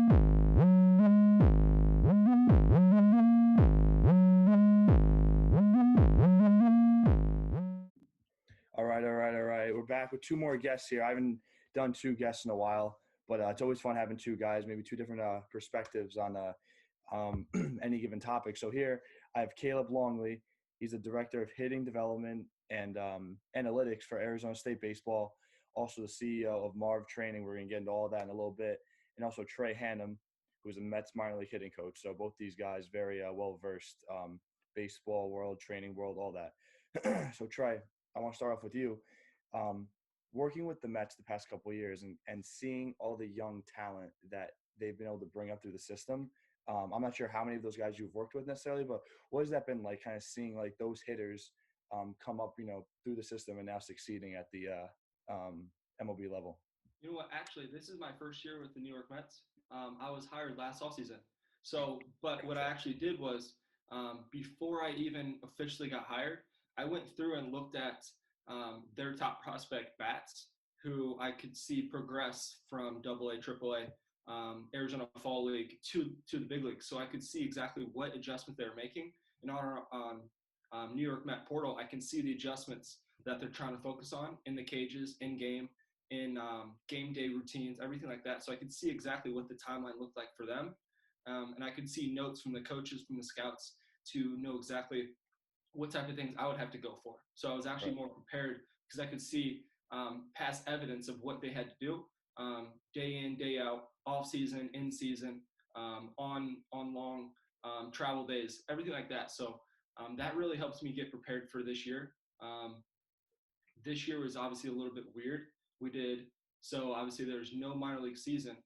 All right. We're back with two more guests here. I haven't done two guests in a while, but it's always fun having two guys, maybe two different perspectives on any given topic. So here I have Caleb Longley. He's the director of hitting development and analytics for Arizona State baseball. Also the CEO of Marv Training. We're going to get into all of that in a little bit. And also Trey Hannam, who's a Mets minor league hitting coach. So both these guys very well-versed, baseball world, training world, all that. So Trey, I want to start off with you. Working with the Mets the past couple of years and seeing all the young talent that they've been able to bring up through the system. I'm not sure how many of those guys you've worked with necessarily, but what has that been like, kind of seeing like those hitters come up, through the system and now succeeding at the MLB level? You know what? Actually, this is my first year with the New York Mets. I was hired last offseason. So, but what I actually did was before I even officially got hired, I went through and looked at their top prospect bats who I could see progress from AA, AAA, Arizona Fall League to the big leagues. So I could see exactly what adjustment they're making. And on our New York Met portal, I can see the adjustments that they're trying to focus on in the cages, in game, in game day routines, everything like that. So I could see exactly what the timeline looked like for them. And I could see notes from the coaches, from the scouts, to know exactly what type of things I would have to go for. So I was actually more prepared because I could see past evidence of what they had to do day in, day out, off season, in season, on long travel days, everything like that. So that really helps me get prepared for this year. This year was obviously a little bit weird. So obviously there's no minor league season.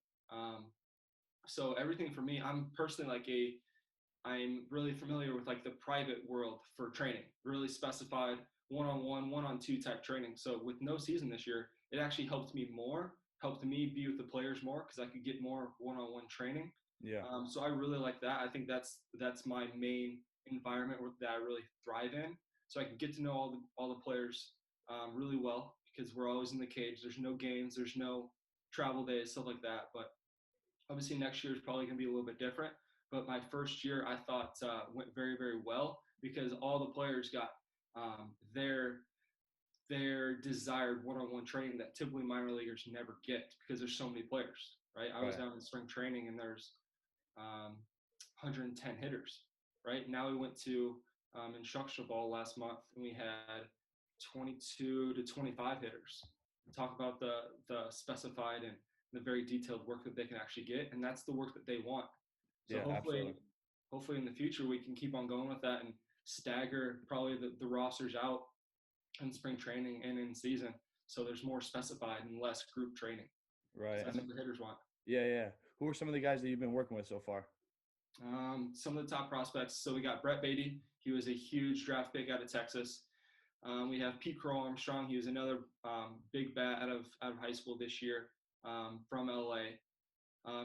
So everything for me, I'm personally I'm really familiar with like the private world for training, really specified one-on-one, one-on-two type training. So with no season this year, it actually helped me be with the players more because I could get more one-on-one training. Yeah. So I really like that. I think that's my main environment that I really thrive in. So I can get to know all the players really well because we're always in the cage. There's no games, there's no travel days, stuff like that. But obviously next year is probably going to be a little bit different. But my first year I thought went very, very well because all the players got their desired one-on-one training that typically minor leaguers never get because there's so many players, right? I was down in spring training and there's 110 hitters, right? Now we went to instructional ball last month and we had 22 to 25 hitters. Talk about the specified and the very detailed work that they can actually get, and that's the work that they want. So hopefully in the future we can keep on going with that and stagger probably the rosters out in spring training and in season. So there's more specified and less group training. Right. So that's what the hitters want. Yeah. Who are some of the guys that you've been working with so far? Some of the top prospects. So we got Brett Beatty. He was a huge draft pick out of Texas. We have Pete Crow Armstrong. He was another big bat out of high school this year from LA.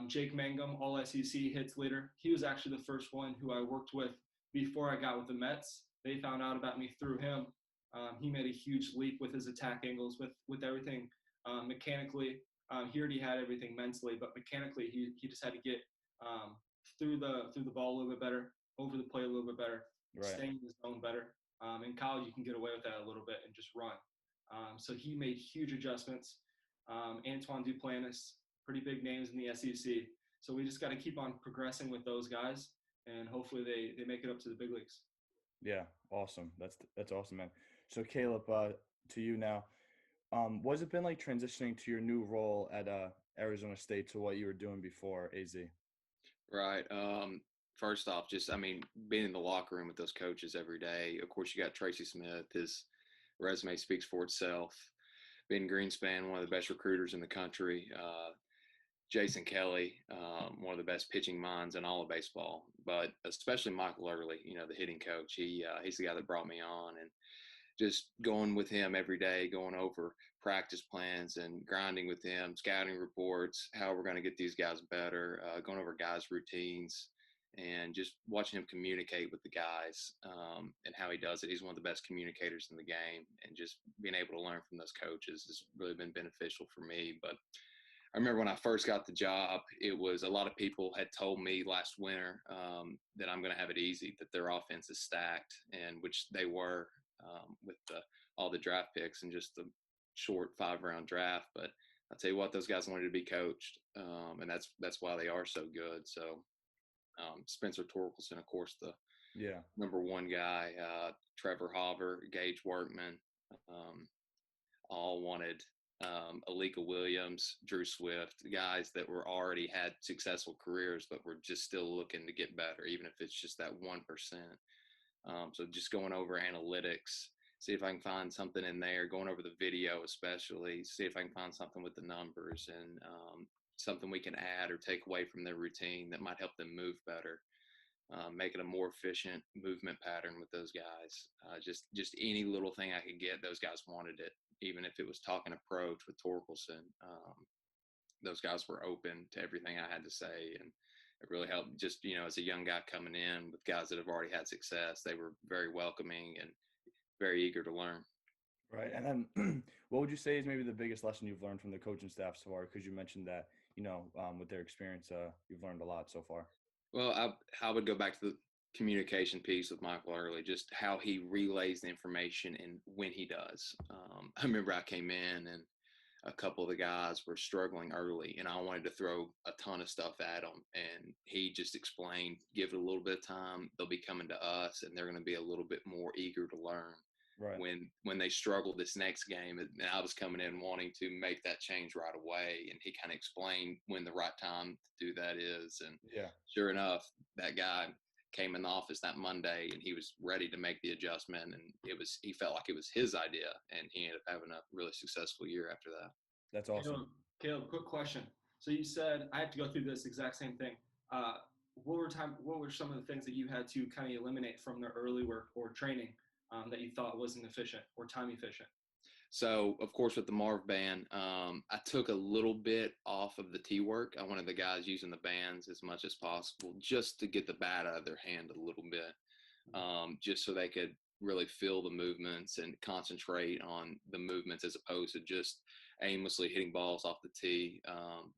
Jake Mangum, all SEC hits leader. He was actually the first one who I worked with before I got with the Mets. They found out about me through him. He made a huge leap with his attack angles, with everything mechanically. He already had everything mentally, but mechanically he just had to get through the ball a little bit better, over the plate a little bit better, staying in the zone better. In college, you can get away with that a little bit and just run. So he made huge adjustments. Antoine Duplantis, pretty big names in the SEC. So we just got to keep on progressing with those guys, and hopefully they make it up to the big leagues. Yeah, awesome. That's awesome, man. So Caleb, to you now. What's it been like transitioning to your new role at Arizona State to what you were doing before AZ? Right. First off, being in the locker room with those coaches every day. Of course, you got Tracy Smith. His resume speaks for itself. Ben Greenspan, one of the best recruiters in the country. Jason Kelly, one of the best pitching minds in all of baseball, but especially Michael Early, the hitting coach. He's the guy that brought me on, and just going with him every day, going over practice plans and grinding with him, scouting reports, how we're going to get these guys better, going over guys' routines, and just watching him communicate with the guys and how he does it. He's one of the best communicators in the game, and just being able to learn from those coaches has really been beneficial for me. But I remember when I first got the job, it was a lot of people had told me last winter that I'm going to have it easy, that their offense is stacked, and which they were with all the draft picks and just the short 5-round draft. But I'll tell you what, those guys wanted to be coached, and that's why they are so good. So Spencer Torkelson, of course, the number one guy, Trevor Hopper, Gage Workman, all wanted Alika Williams, Drew Swift, guys that were already had successful careers, but were just still looking to get better, even if it's just that 1%. So just going over analytics, see if I can find something in there, going over the video especially, see if I can find something with the numbers and something we can add or take away from their routine that might help them move better. Make it a more efficient movement pattern with those guys. Just any little thing I could get, those guys wanted it. Even if it was talking approach with Torkelson, those guys were open to everything I had to say, and it really helped. Just as a young guy coming in with guys that have already had success, they were very welcoming and very eager to learn. Right, and then what would you say is maybe the biggest lesson you've learned from the coaching staff so far? Because you mentioned that with their experience, you've learned a lot so far. Well, I would go back to the communication piece with Michael early, just how he relays the information and when he does. I remember I came in and a couple of the guys were struggling early, and I wanted to throw a ton of stuff at them. And he just explained, give it a little bit of time. They'll be coming to us, and they're going to be a little bit more eager to learn. Right. When they struggled this next game, and I was coming in wanting to make that change right away, and he kind of explained when the right time to do that is. And sure enough, that guy came in the office that Monday, and he was ready to make the adjustment, and he felt like it was his idea, and he ended up having a really successful year after that. That's awesome. Caleb, quick question. So you said I have to go through this exact same thing. What were some of the things that you had to kind of eliminate from the early work or training that you thought wasn't efficient or time efficient? So, of course, with the Marv band, I took a little bit off of the tee work. I wanted the guys using the bands as much as possible just to get the bat out of their hand a little bit, just so they could really feel the movements and concentrate on the movements as opposed to just aimlessly hitting balls off the tee.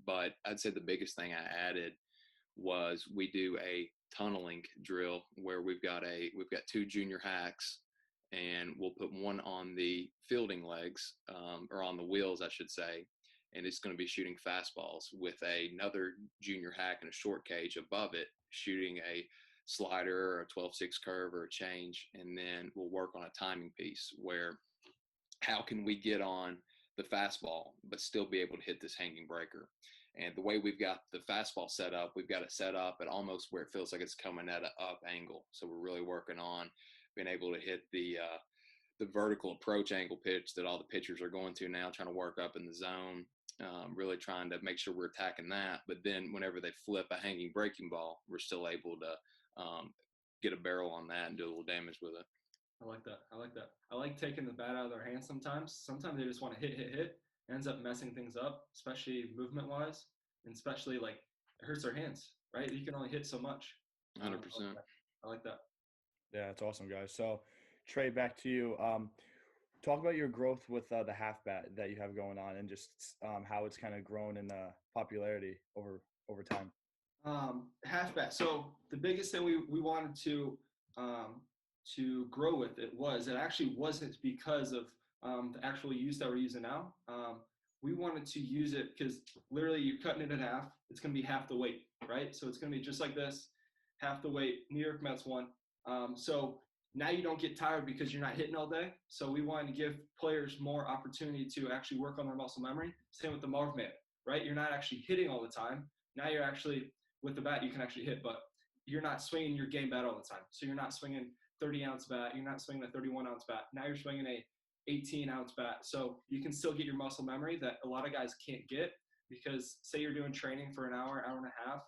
But I'd say the biggest thing I added was we do a tunneling drill where we've got 2 junior hacks, and we'll put one on the fielding legs, or on the wheels, I should say, and it's going to be shooting fastballs with another junior hack and a short cage above it, shooting a slider or a 12-6 curve or a change, and then we'll work on a timing piece where how can we get on the fastball but still be able to hit this hanging breaker. And the way we've got the fastball set up, we've got it set up at almost where it feels like it's coming at an up angle. So we're really working on being able to hit the vertical approach angle pitch that all the pitchers are going to now, trying to work up in the zone, really trying to make sure we're attacking that. But then whenever they flip a hanging breaking ball, we're still able to get a barrel on that and do a little damage with it. I like that. I like taking the bat out of their hands sometimes. Sometimes they just want to hit. It ends up messing things up, especially movement-wise, and especially like it hurts their hands, right? You can only hit so much. 100%. I like that. Yeah, that's awesome, guys. So, Trey, back to you. Talk about your growth with the HalfBat that you have going on, and just how it's kind of grown in popularity over time. HalfBat. So the biggest thing we wanted to grow with it actually wasn't because of the actual use that we're using now. We wanted to use it because literally you're cutting it in half. It's going to be half the weight, right? So it's going to be just like this, half the weight. New York Mets won. So now you don't get tired because you're not hitting all day. So we wanted to give players more opportunity to actually work on their muscle memory. Same with the Marv Training, right? You're not actually hitting all the time. Now you're actually, with the bat, you can actually hit, but you're not swinging your game bat all the time. So you're not swinging 30-ounce bat. You're not swinging a 31-ounce bat. Now you're swinging a 18-ounce bat. So you can still get your muscle memory that a lot of guys can't get, because say you're doing training for an hour, hour and a half.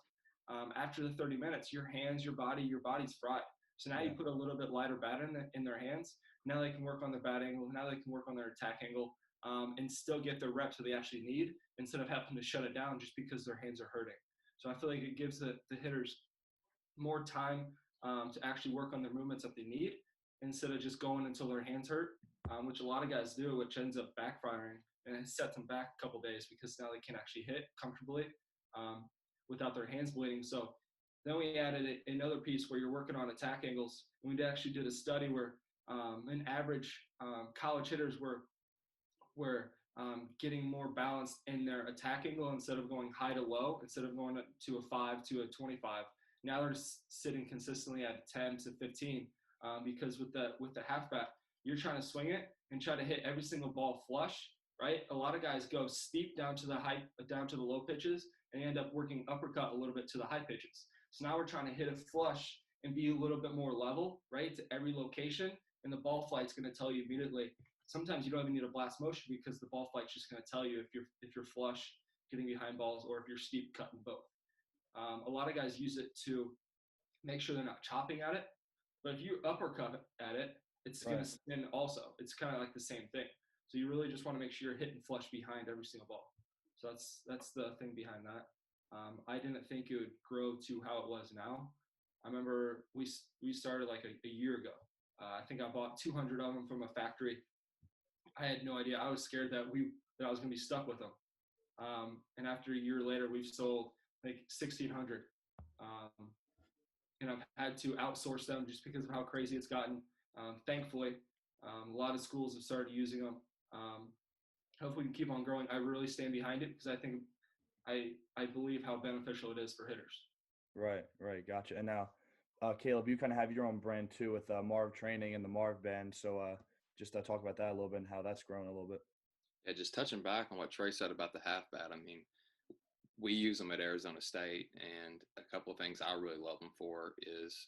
After the 30 minutes, your hands, your body's fried. So now you put a little bit lighter bat in their hands. Now they can work on their bat angle. Now they can work on their attack angle, and still get the reps that they actually need, instead of having to shut it down just because their hands are hurting. So I feel like it gives the hitters more time to actually work on their movements that they need, instead of just going until their hands hurt, which a lot of guys do, which ends up backfiring and it sets them back a couple days because now they can actually hit comfortably without their hands bleeding. So then we added another piece where you're working on attack angles. We actually did a study where an average college hitters were getting more balanced in their attack angle instead of going high to low, instead of going to a 5 to a 25. Now they're sitting consistently at 10 to 15 because with the HalfBat, you're trying to swing it and try to hit every single ball flush, right? A lot of guys go steep down to the low pitches and end up working uppercut a little bit to the high pitches. So now we're trying to hit it flush and be a little bit more level, right, to every location, and the ball flight's going to tell you immediately. Sometimes you don't even need a blast motion because the ball flight's just going to tell you if you're flush, getting behind balls, or if you're steep, cutting both. A lot of guys use it to make sure they're not chopping at it, but if you uppercut at it, it's going to spin also. It's kind of like the same thing. So you really just want to make sure you're hitting flush behind every single ball. So that's the thing behind that. I didn't think it would grow to how it was now. I remember we started like a year ago. I think I bought 200 of them from a factory. I had no idea. I was scared that I was going to be stuck with them. And after a year later, we've sold like 1,600. And I've had to outsource them just because of how crazy it's gotten. Thankfully, a lot of schools have started using them. Hopefully we can keep on growing. I really stand behind it because I think I believe how beneficial it is for hitters. Right. Gotcha. And now, Caleb, you kind of have your own brand too with Marv Training and the Marv Band. So just talk about that a little bit and how that's grown a little bit. Yeah, just touching back on what Trey said about the HalfBat. I mean, we use them at Arizona State, and a couple of things I really love them for is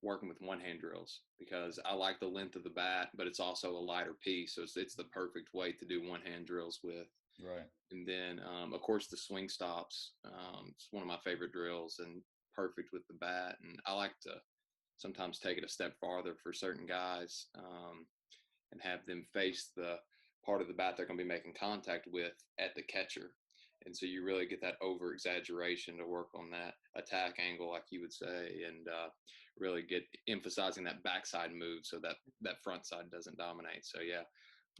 working with one-hand drills, because I like the length of the bat, but it's also a lighter piece, so it's the perfect weight to do one-hand drills with. Right. And then, of course, the swing stops. It's one of my favorite drills and perfect with the bat. And I like to sometimes take it a step farther for certain guys and have them face the part of the bat they're going to be making contact with at the catcher. And so you really get that over exaggeration to work on that attack angle, like you would say, and really get emphasizing that backside move so that front side doesn't dominate. So yeah,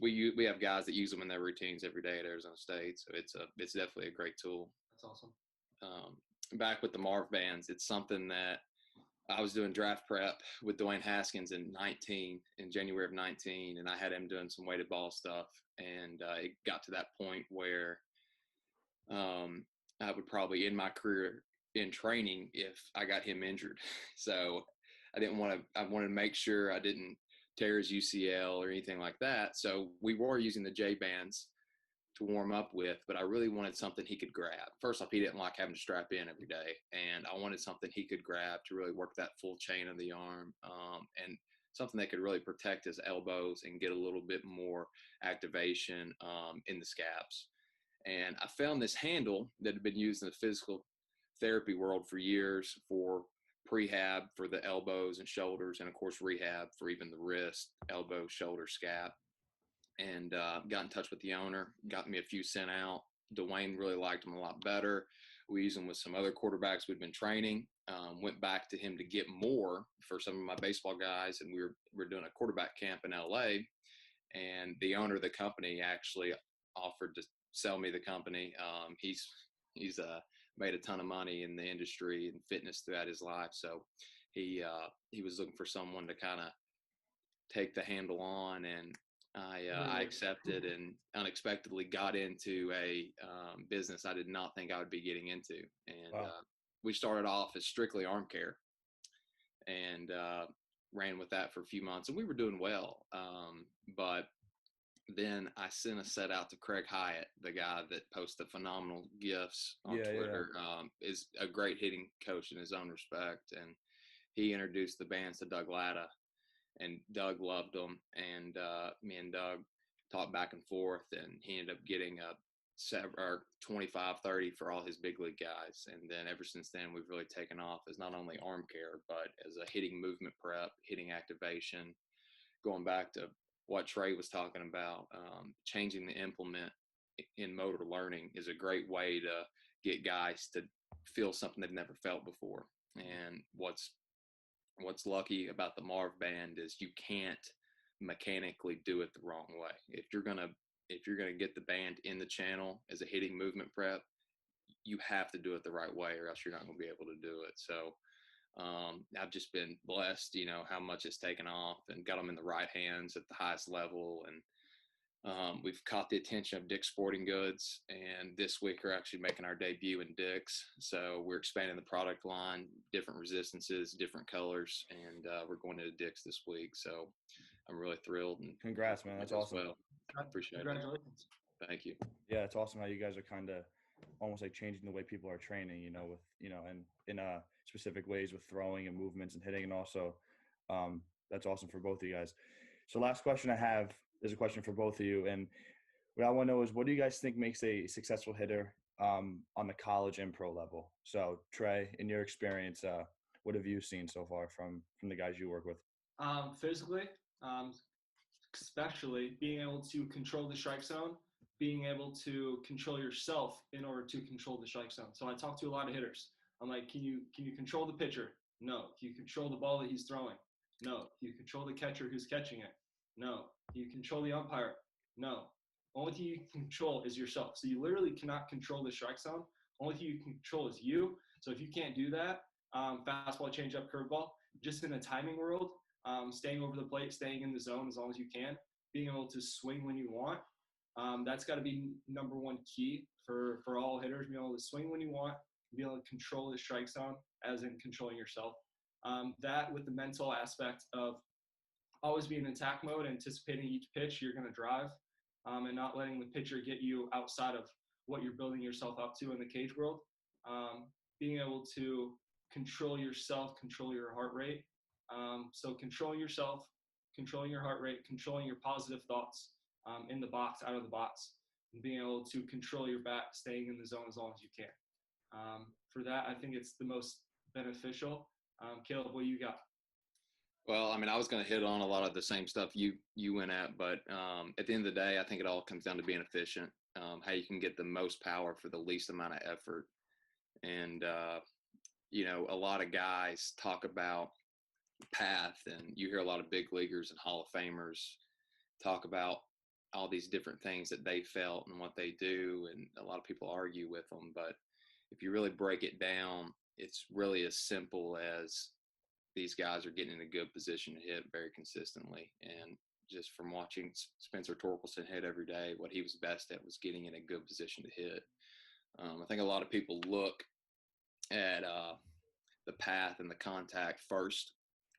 we have guys that use them in their routines every day at Arizona State. So it's definitely a great tool. That's awesome. Back with the Marv bands, it's something that I was doing draft prep with Dwayne Haskins in January of 19, and I had him doing some weighted ball stuff. And it got to that point where I would probably end my career in training if I got him injured. So I wanted to make sure I didn't tear his UCL or anything like that. So we were using the J bands to warm up with, but I really wanted something he could grab. First off, he didn't like having to strap in every day, and I wanted something he could grab to really work that full chain of the arm, and something that could really protect his elbows and get a little bit more activation in the scabs. And I found this handle that had been used in the physical therapy world for years for prehab for the elbows and shoulders, and of course rehab for even the wrist, elbow, shoulder, scap. And got in touch with the owner, got me a few sent out. Dwayne really liked them a lot better. We used them with some other quarterbacks we'd been training. Went back to him to get more for some of my baseball guys, and we were doing a quarterback camp in LA. And the owner of the company actually offered to sell me the company. He's made a ton of money in the industry and fitness throughout his life, so he was looking for someone to kind of take the handle on, and I accepted and unexpectedly got into a business I did not think I would be getting into. And wow. We started off as strictly arm care, and ran with that for a few months, and we were doing well. But then I sent a set out to Craig Hyatt, the guy that posts the phenomenal GIFs on Twitter. Is a great hitting coach in his own respect, and he introduced the bands to Doug Latta. And Doug loved them, and me and Doug talked back and forth, and he ended up getting a 25, 30 for all his big league guys. And then ever since then, we've really taken off as not only arm care, but as a hitting movement prep, hitting activation. Going back to what Trey was talking about, changing the implement in motor learning is a great way to get guys to feel something they've never felt before. And what's lucky about the Marv band is you can't mechanically do it the wrong way. If you're going to if you're going to get the band in the channel as a hitting movement prep, you have to do it the right way, or else you're not going to be able to do it. So I've just been blessed, how much it's taken off and got them in the right hands at the highest level. And we've caught the attention of Dick's Sporting Goods, and this week we're actually making our debut in Dick's. So we're expanding the product line, different resistances, different colors, and we're going to Dick's this week. So I'm really thrilled. And congrats, man. That's awesome. Well, I appreciate Congratulations. it. Thank you. Yeah, it's awesome how you guys are kind of almost like changing the way people are training, with, and in specific ways with throwing and movements and hitting. And also, that's awesome for both of you guys. So last question I have is a question for both of you. And what I want to know is, what do you guys think makes a successful hitter on the college and pro level? So Trey, in your experience, what have you seen so far from the guys you work with? Physically, especially being able to control the strike zone, being able to control yourself in order to control the strike zone. So I talk to a lot of hitters. I'm like, can you control the pitcher? No. Can you control the ball that he's throwing? No. Can you control the catcher who's catching it? No. Can you control the umpire? No. Only thing you can control is yourself. So you literally cannot control the strike zone. Only thing you can control is you. So if you can't do that, fastball, changeup, curveball, just in the timing world, staying over the plate, staying in the zone as long as you can, being able to swing when you want. That's got to be number one key for all hitters, being able to swing when you want, be able to control the strike zone, as in controlling yourself. That with the mental aspect of always being in attack mode, anticipating each pitch you're going to drive, and not letting the pitcher get you outside of what you're building yourself up to in the cage world. Being able to control yourself, control your heart rate. So controlling yourself, controlling your heart rate, controlling your positive thoughts in the box, out of the box, and being able to control your bat, staying in the zone as long as you can. For that, I think it's the most beneficial. Caleb, what do you got? Well, I mean, I was going to hit on a lot of the same stuff you went at, but at the end of the day, I think it all comes down to being efficient, how you can get the most power for the least amount of effort. And, a lot of guys talk about path, and you hear a lot of big leaguers and Hall of Famers talk about all these different things that they felt and what they do, and a lot of people argue with them. But if you really break it down, it's really as simple as these guys are getting in a good position to hit very consistently. And just from watching Spencer Torkelson hit every day, what he was best at was getting in a good position to hit. I think a lot of people look at the path and the contact first,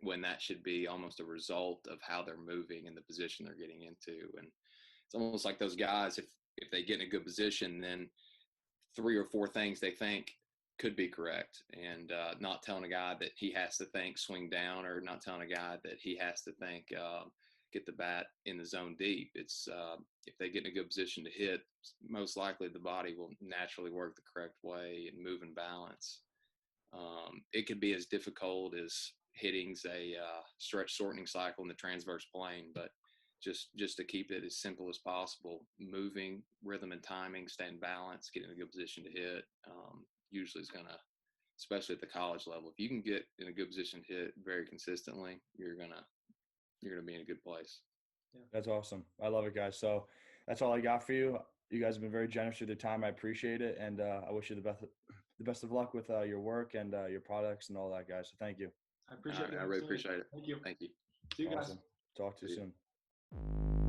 when that should be almost a result of how they're moving and the position they're getting into. And it's almost like those guys, if they get in a good position, then 3 or 4 things they think could be correct, and not telling a guy that he has to think swing down, or not telling a guy that he has to think get the bat in the zone deep. It's if they get in a good position to hit, most likely the body will naturally work the correct way and move in balance. It could be as difficult as hitting's a stretch shortening cycle in the transverse plane, but just to keep it as simple as possible, moving, rhythm and timing, staying balanced, getting in a good position to hit, usually is going to, especially at the college level, if you can get in a good position to hit very consistently, you're going to be in a good place. Yeah. That's awesome. I love it, guys. So that's all I got for you. You guys have been very generous with your time. I appreciate it. And I wish you the best of luck with your work and your products and all that, guys. So thank you. I appreciate it. I really appreciate it. Thank you. Thank you. See you guys. Awesome. Talk to you soon.